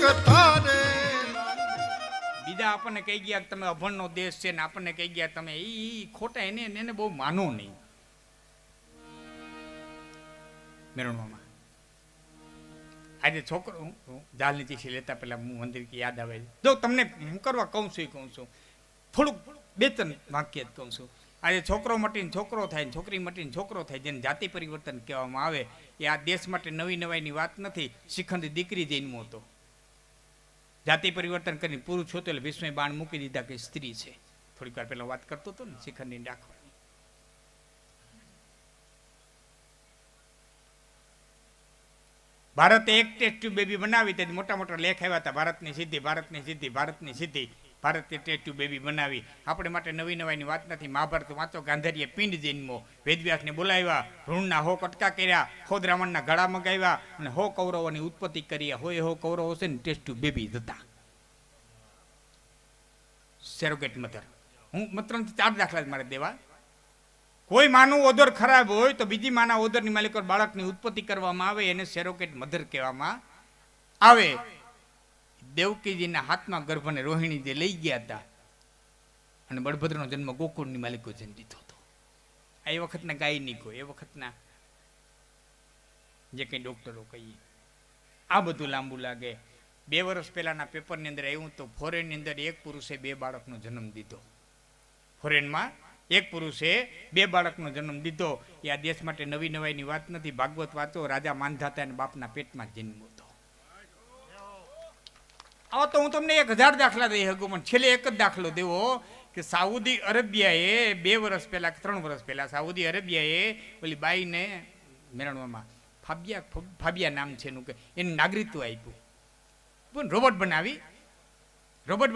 કથા રે. બીજા આપણને કહી ગયા કે તમે અભણનો દેશ છે ને આપણને કહી ગયા તમે ઈ ખોટા, એને બહુ માનો નહીં. મેરણમાં આજે છોકરો જાલની ચીઠી લેતા પહેલા હું મંદિર કે યાદ આવે જો તમને હું કરવા કહું છું થોડુંક બે ત્રણ વાક્ય જ કહું છું. આજે છોકરો મટીને છોકરો થાય, છોકરી મટીને છોકરો થાય, જેને જાતિ પરિવર્તન કહેવામાં આવે એ આ દેશ માટે નવી નવાઈની વાત નથી. શિખંડી દીકરી જન્મો હતો, જાતિ પરિવર્તન કરીને પૂરું છું તો એટલે વિશ્વએ બાણ મૂકી દીધા કે સ્ત્રી છે. થોડીક વાર પહેલા વાત કરતો હતો ને શિખંડી રાખવાની. ભારતે એક ટેસ્ટ ટ્યુબ બેબી બનાવી તે મોટા મોટા લેખ આવ્યા હતા, ભારતની સિદ્ધિ, ભારતની સિદ્ધિ, ભારતની સિદ્ધિ. ભારતે ટેસ્ટ ટ્યુબ બેબી બનાવી. આપણે માટે નવી નવાઈની વાત નથી. મહાભારત વાંચો, ગાંધારીએ પિંડ જન્મો, વેદવ્યાસને બોલાવ્યા, ઋણના 100 કટકા કર્યા, ખોદ રાવણના ગળા મગાવ્યા અને 100 કૌરવોની ઉત્પત્તિ કરી. હોય 100 કૌરવો છે ને ટેસ્ટ ટ્યુબ બેબી હતા. સેરોગેટ મધર. હું માત્ર 4 દાખલા જ મારે દેવા. કોઈ માનું ઓદર ખરાબ હોય તો બીજી માના ઓદરની માલિકો બાળકની ઉત્પત્તિ કરવામાં આવે, એને સેરોગેટ મધર કહેવામાં આવે. દેવકીજીના હાથમાં ગર્ભને રોહિણી જે લઈ ગયા હતા અને બળભદ્રનો જન્મ ગોકુળની માલિકો જન્મ દીધો હતો. એ વખતના ગાયનિકો, એ વખતના જે કંઈ ડોક્ટરો કહીએ, આ બધું લાંબુ લાગે. 2 વર્ષ પહેલાના પેપરની અંદર આવ્યું તો ફોરેનની અંદર એક પુરુષે 2 બાળકનો જન્મ દીધો. ફોરેનમાં એક પુરુષે 2 બાળકનો જન્મ દીધો. એ આ દેશ માટે નવી નવાઈની વાત નથી. ભાગવત વાંચો, રાજા માંધાતા અને બાપના પેટમાં જન્મ્યો હતો. આવો તો હું તમને 1000 દાખલા દઈ શકું, પણ છેલ્લે એક જ દાખલો દેવો કે સાઉદી અરેબિયાએ 2 વર્ષ પહેલા કે 3 વર્ષ પહેલા સાઉદી અરેબિયાએ ઓલી બાઈને મેળવવામાં ફાબિયા નામ છે એનું, કે એને નાગરિકત્વ આપ્યું. રોબોટ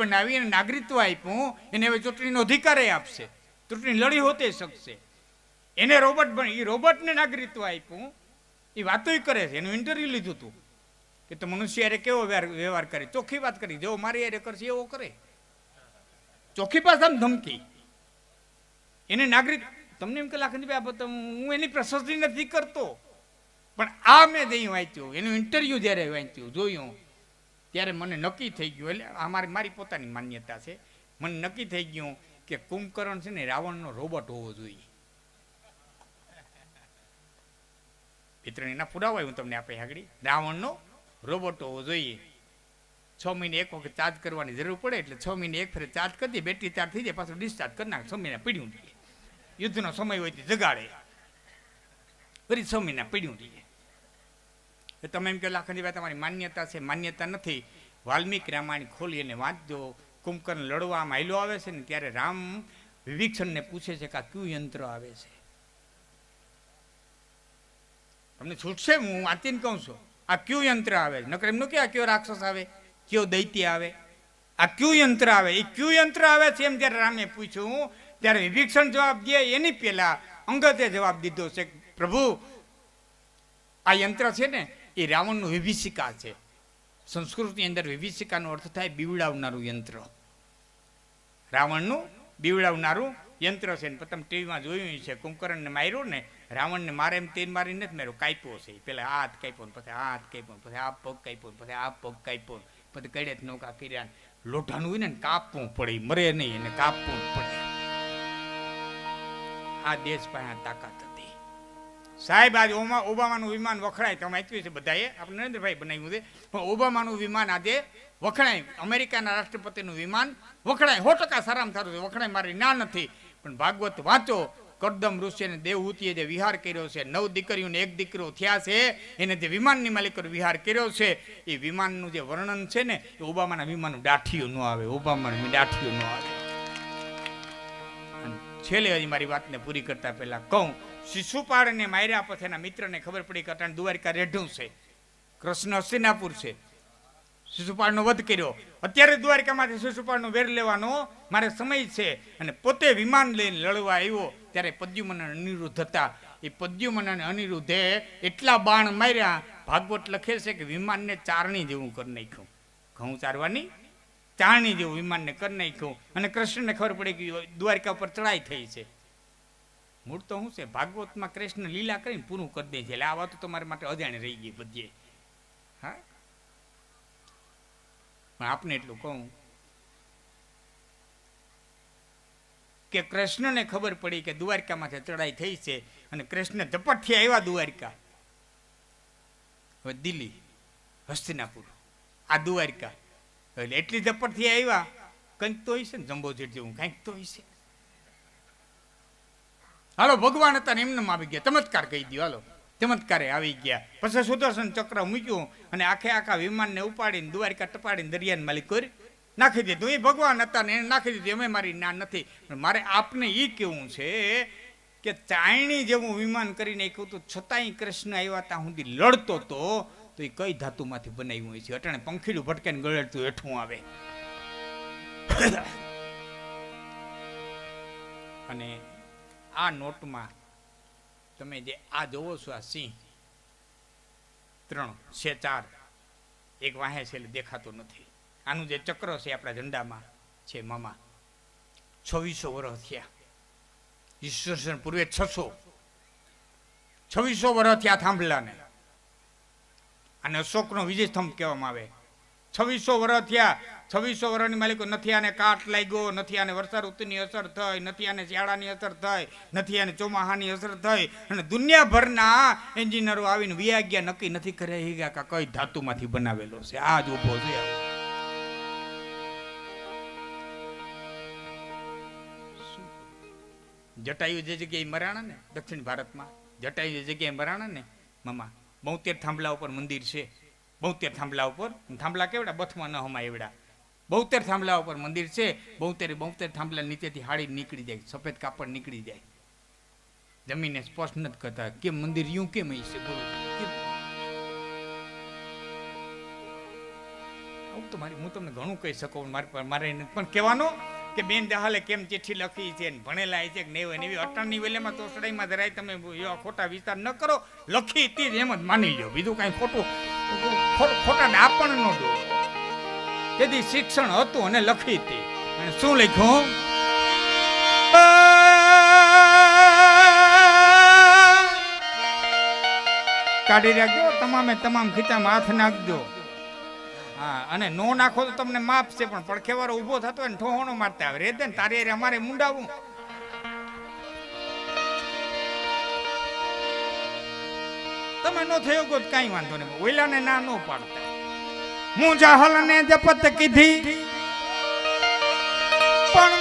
બનાવી એને નાગરિકત્વ આપ્યું. એને હવે ચૂંટણીનો અધિકાર આપશે, ચૂંટણી લડી હોતે શકશે. એને રોબોટને નાગરિકત્વ આપ્યું. એ વાતો કરે છે, એનું ઇન્ટરવ્યુ લીધું હતું કે તો મનુષ્ય યારે કેવો વ્યવહાર કરે. ચોખ્ખી વાત કરી, જેવો મારી યારે કરશે એવો કરે. ચોખ્ખી ભાષામાં ધમકી. એને નાગરિક તમને એમ કે લાખનભાઈ હું એની પ્રશસ્તિ નથી કરતો, પણ આ મેં જઈ વાંચ્યું, એનું ઇન્ટરવ્યુ જ્યારે વાંચ્યું જોયું ત્યારે મને નક્કી થઈ ગયું. એટલે મારી પોતાની માન્યતા છે. મને નક્કી થઈ ગયું કે કુંભકર્ણ છે ને રાવણનો રોબોટ હોવો જોઈએ. એના પુરાવા હું તમને આપે આગળ. રાવણનો રોબોટ હોવો જોઈએ. 6 મહિને એક વખત ચાર્જ કરવાની જરૂર પડે એટલે 6 મહિને એક ફેરે ચાર્જ કરી દે, બેટરી ચાર્જ થઈ જાય, પાછું ડિસ્ચાર્જ કરી નાખે. 6 મહિના પીડ્યું રહીએ. યુદ્ધનો સમય હોય તો જગાડે, ફરી 6 મહિના પીડ્યું રહીએ. તમે એમ કહો લાખનજીભાઈ તમારી માન્યતા છે. માન્યતા નથી. વાલ્મીકી રામાયણ ખોલી અને વાંચજો. કુંભકર્ણ લડવા આમ હાલ્યો આવે છે ને ત્યારે રામ વિભીક્ષણને પૂછે છે કે આ કયું યંત્ર આવે છે. તમને છૂટશે, હું વાંચીને કહું છું. આ કયું યંત્ર આવે? નકર એમનું કે આ કયો રાક્ષસ આવે, કયો દૈત્ય આવે, આ કયું યંત્ર આવે? એ કયું યંત્ર આવે છે એમ જ્યારે રામે પૂછ્યું ત્યારે વિભીક્ષણ જવાબ દે એની પહેલા અંગદે જવાબ દીધો છે, પ્રભુ આ યંત્ર છે ને એ રાવણનું વિભીષિકા છે. સંસ્કૃતની અંદર વિભીષિકાનો અર્થ થાય બીવડાવનારું યંત્ર. રાવણનું બીવડાવનારું યંત્ર છે. ને તમે ટીવીમાં જોયું છે, કુંભકર્ણને માર્યો ને, રાવણને મારે એમ તેલ મારી નથી માર્યો, કાપ્યો છે. પેલા હાથ કાપ્યો, પછી હાથ કાપ્યો, પછી આ પગ કાપ્યો, પછી આ પગ કાપ્યો, પછી કડે જ નૌકા કર્યા. લોઢાનું હોય ને કાપવું પડે, મરે નહીં, એને કાપવું પડે. આ દેશ પાસે તાકાત હતી સાહેબ. આજે ઓબામાનું વિમાન વખણાય, તમે વાંચ્યું છે બધાએ, આપણે નરેન્દ્રભાઈ બનાવ્યું છે, પણ ઓબામાનું વિમાન આજે વખણાય. અમેરિકાના રાષ્ટ્રપતિનું વિમાન વખણાય. 100% સારામાં સારું છે, વખણાય મારી ના નથી. પણ ભાગવત વાંચો. કરદમ ઋષિ અને દેવહૂતિએ જે વિહાર કર્યો છે, 9 દીકરીઓને 1 દીકરો થયા છે, એને જે વિમાનની માલિકો વિહાર કર્યો છે, એ વિમાનનું જે વર્ણન છે ને એ ઓબામાના વિમાનનું દાઠિયું ન આવે, ઓબામાનું દાઠિયું ન આવે. છેલ્લે હજી મારી વાતને પૂરી કરતા પહેલા કહું, શિશુપાળને માર્યા પછી એના મિત્રને ખબર પડી કે અટાણ દ્વારિકા રેઢું છે, કૃષ્ણ હસ્તિનાપુર છે. શિશુપાળનો વધ કર્યો. અત્યારે દ્વારિકામાંથી શિશુપાળનો વેર લેવાનો મારે સમય છે. અને પોતે વિમાન લઈને લડવા આવ્યો ત્યારે પદ્યુમન અને અનિરુદ્ધ હતા. એ પદ્યુમન અને અનિરુદ્ધે એટલા બાણ માર્યા, ભાગવત લખે છે કે વિમાનને ચારણી જેવું કરી નાખ્યું. ઘઉં ચારવાની ચારણી જેવું વિમાનને કરી નાખ્યું. અને કૃષ્ણને ખબર પડી કે દ્વારિકા ઉપર ચડાઈ થઈ છે. મૂળ તો શું છે, ભાગવતમાં કૃષ્ણ લીલા કરીને પૂરું કરી દે છે. એટલે આ વાતો તમારા માટે અજાણી રહી ગઈ બધી. હા, પણ આપને એટલું કહું કે કૃષ્ણને ખબર પડી કે દ્વારકામાંથી ચડાઈ થઈ છે અને કૃષ્ણ ઝપટથી આવ્યા દ્વારકા. હવે દિલ્હી, હસ્તિનાપુર, આ દ્વારકા, એટલે એટલી ઝપટથી આવ્યા. કંઈક તો હશે ને જંબોજેટ જેવું, કંઈક તો હશે. હાલો ભગવાન હતા ને એમને આવી ગયા, ચમત્કાર કહી દો. હાલો ચમત્કારે આવી ગયા. પછી સુદર્શન ચક્ર મૂક્યું અને આખા વિમાનને ઉપાડીને દ્વારકા ટપાડીને દરિયાને માલિક કરી નાખી દીધું. એ ભગવાન હતા ને એને નાખી દીધું. એમ મારી ના નથી. મારે આપને એ કેવું છે કે ચાયણી જેવું વિમાન કરી નાખ્યું હતું, છતાંય કૃષ્ણ આવ્યા ત્યાં સુધી લડતો હતો. તો એ કઈ ધાતુમાંથી બનાવ્યું હોય છે? અટાણે પંખીડું ભટકાઈને ગળેડતું હેઠું આવે. અને આ નોટમાં તમે જે આ જોવો છો, આ સિંહ 3 છે 4, એક વાહે છે દેખાતો નથી. આનું જે ચક્ર છે આપણા ઝંડામાં છે મામા, 2600 વર્ષ થયા. ઈસવીસન પૂર્વે 2600 વર્ષ થયા થાંભલાને. અને અશોકનો વિજય સ્તંભ કહેવામાં આવે. 2600 વર્ષ થયા. 2600 વર્ષની માલિકો નથી આને કાટ લાગ્યો, નથી આને વર્ષા ઋતુની અસર થઈ, નથી આને શિયાળાની અસર થઈ, નથી આને ચોમાહાની અસર થઈ. અને દુનિયાભરના એન્જિનિયરો આવીને વિયાગ્યા નક્કી નથી કર્યા કે કઈ ધાતુમાંથી બનાવેલો છે. આ જ ઉભો છે. જટાયુ જે જગ્યાએ મરાણા ને દક્ષિણ ભારતમાં, જટાયુ જે જગ્યાએ મરાણા ને મામા, 72 થાંભલા ઉપર મંદિર છે. 72 થાંભલા ઉપર, થાંભલા કેવડા બથમાં ન હમાય એવડા 72 થાંભલા ઉપર મંદિર છે. 72 થાંભલા નીચેથી હાડી નીકળી જાય, સફેદ કાપડ નીકળી જાય. જમીને સ્પષ્ટ નથી કરતા કેમ મંદિર યું કેમ હશે. તો હું તમને ઘણું કહી શકું, મારે પણ કહેવાનો કે બેન દહાલે કેમ ચિઠ્ઠી લખી છે, ભણેલા છે કે નહીં હોય. એવી અટણની વેલેમાં તો સડાઈમાં જરાય તમે એવા ખોટા વિચાર ન કરો. લખી હતી એમ જ માની લો, બીજું કાંઈ ખોટા ડાપણ ન દો. તેથી શિક્ષણ હતું અને લખી હતી. અને શું લખ્યું? કાઢી રાખજો, તમામ ખીચામાં હાથ નાખજો. હા, અને નો નાખો તો તમને માફ છે, પણ પડખેવાળો ઉભો થતો હોય ને ઠોહણો મારતા આવે. રેદે ને તારે અમારે મુંડાવું. તમે નો થયો ગો કઈ વાંધો નહીં, ઓઈલાને ના નો પાડતા. મુજાહલ ને જપત કીધી, પણ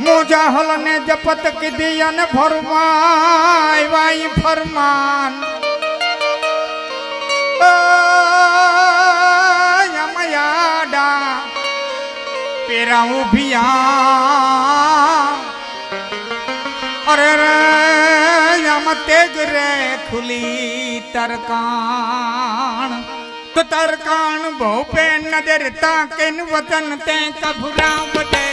મુજાહલ ને જપત કીધી અને ફરમાય ફરમાન. યમયાડા પેરા ઉભિયા, અરે રે યમ તેગ રે ખુલી તરકાણ. તો તરકાણ બહુ પે નજર તાકેન વતન તે કભરા બટે.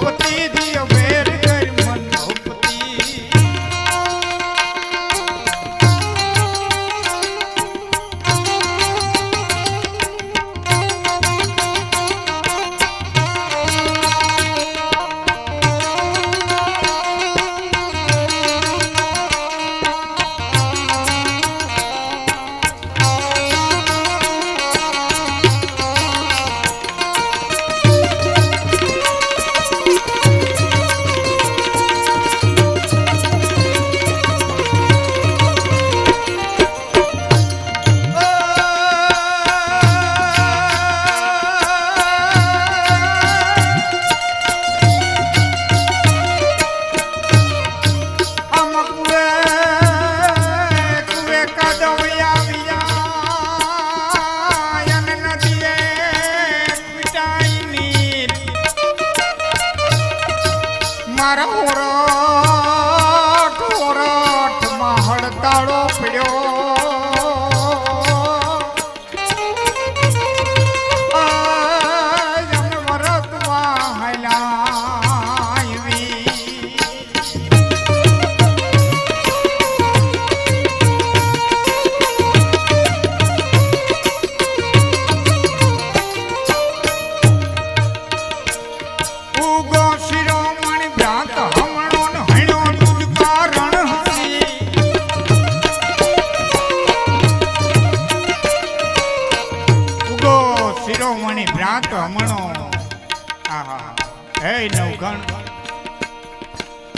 ભૂપતિ દિયો વેર કર મન ભૂપતિ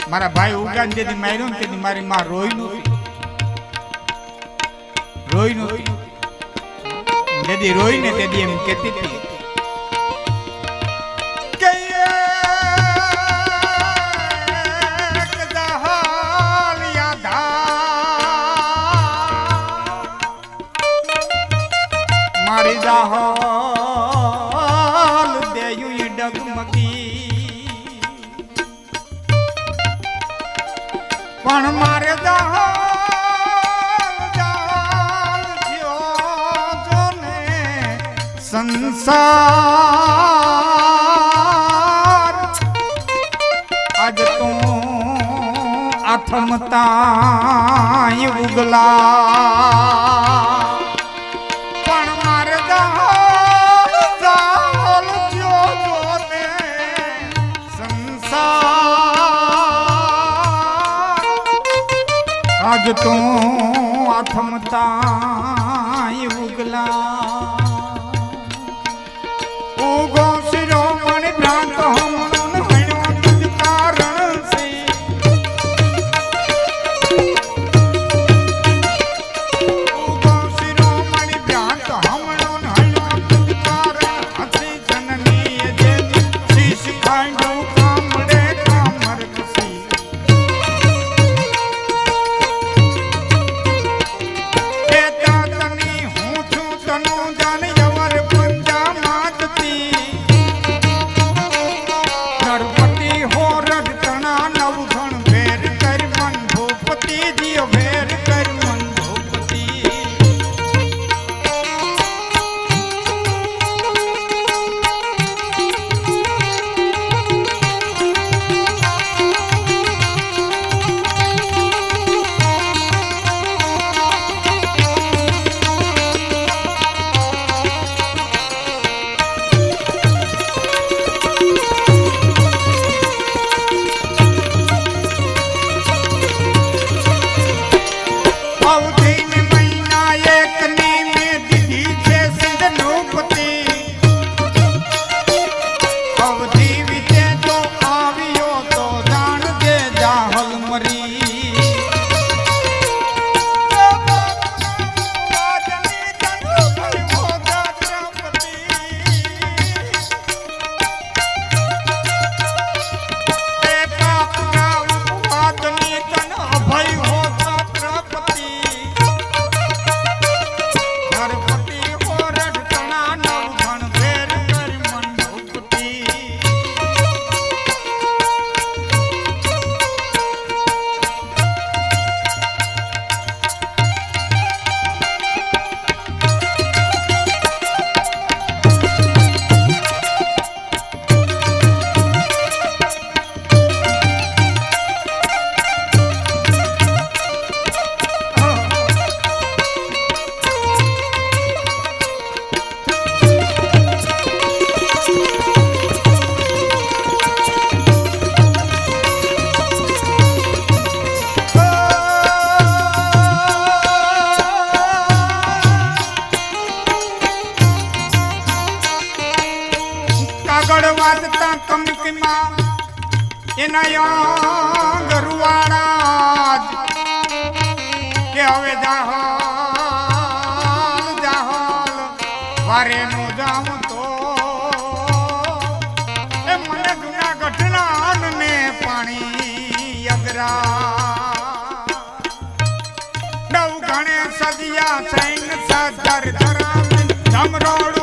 મારા ભાઈ ઉગાન જેથી માર્યો ને તેથી મારી માં રોઈ નહોતી જેથી રોઈ ને તેથી એમ કહેતી હતી મારી જાહલ દેયું ડગમગી પણ મારે સંસાર આજ તો આથમતા ઉગલા પણ મારે આજ તો આથમતા ઉગલા ઉગો શિરોમણિ ભ્રાંત હમણું હણ્યો તુજ કારણ સે ઉગો શિરોમણિ ભ્રાંત હમણું હણ્યો તુજ કારણ હસી જનની જે શીશ ખાંડું કામડે કામર કસી આગળ વાતતા કમકીમાં એના ગરુવાળા કે હવે જાહલ જાહલ વારે નો જામ તો એ મને જૂનાગઢના ને પાણી અગરા નવ ગણે સદિયા સૈન સદર ધરાવી ધમરોડ